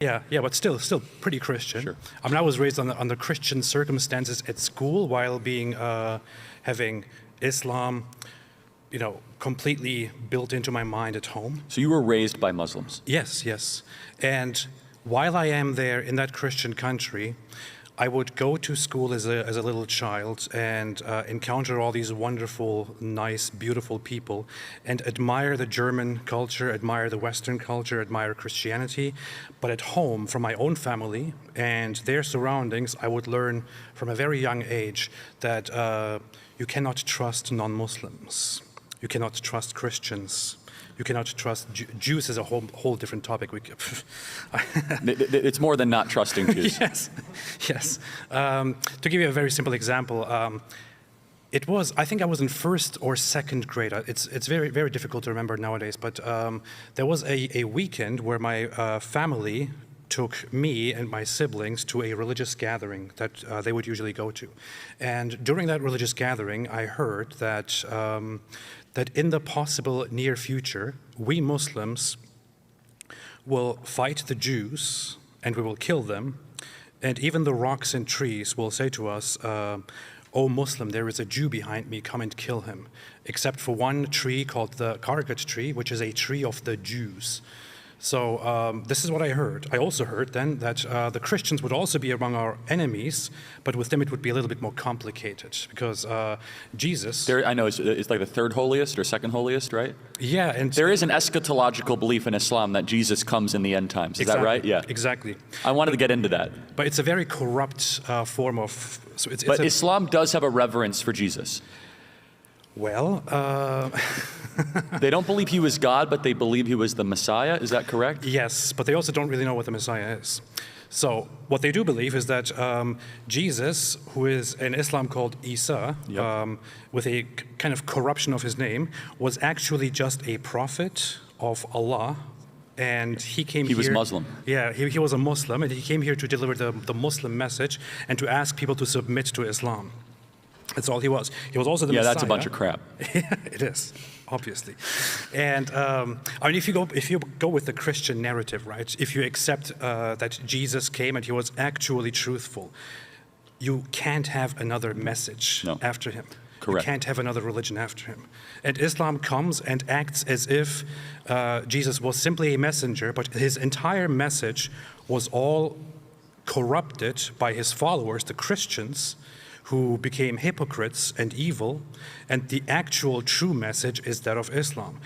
Yeah, but still pretty Christian. Sure. I mean, I was raised under Christian circumstances at school while being having Islam, completely built into my mind at home. So you were raised by Muslims? Yes. And while I am there in that Christian country, I would go to school as a little child and encounter all these wonderful, nice, beautiful people and admire the German culture, admire the Western culture, admire Christianity. But at home, from my own family and their surroundings, I would learn from a very young age that you cannot trust non-Muslims. You cannot trust Christians. You cannot trust Jews is a whole different topic. It's more than not trusting Jews. Yes. To give you a very simple example, I think I was in first or second grade. It's very, very difficult to remember nowadays, but there was a weekend where my family took me and my siblings to a religious gathering that they would usually go to. And during that religious gathering, I heard that that in the possible near future, we Muslims will fight the Jews and we will kill them. And even the rocks and trees will say to us, "Oh Muslim, there is a Jew behind me, come and kill him." Except for one tree called the Kargat tree, which is a tree of the Jews. So this is what I heard. I also heard then that the Christians would also be among our enemies, but with them it would be a little bit more complicated because Jesus... I know, it's like the third holiest or second holiest, right? Yeah. And there is an eschatological belief in Islam that Jesus comes in the end times. Is that right? Yeah. Exactly. I wanted to get into that. But it's a very corrupt form of... But Islam does have a reverence for Jesus. Well... They don't believe he was God, but they believe he was the Messiah. Is that correct? Yes, but they also don't really know what the Messiah is. So what they do believe is that Jesus, who is in Islam called Isa, with a kind of corruption of his name, was actually just a prophet of Allah. And he came here... He was Muslim. Yeah, he was a Muslim, and he came here to deliver the Muslim message and to ask people to submit to Islam. That's all he was. He was also the Messiah. Yeah, that's a bunch of crap. Yeah, it is, obviously. And I mean, if you go with the Christian narrative, right? If you accept that Jesus came and he was actually truthful, you can't have another message after him. Correct. You can't have another religion after him. And Islam comes and acts as if Jesus was simply a messenger, but his entire message was all corrupted by his followers, the Christians, who became hypocrites and evil, and the actual true message is that of Islam.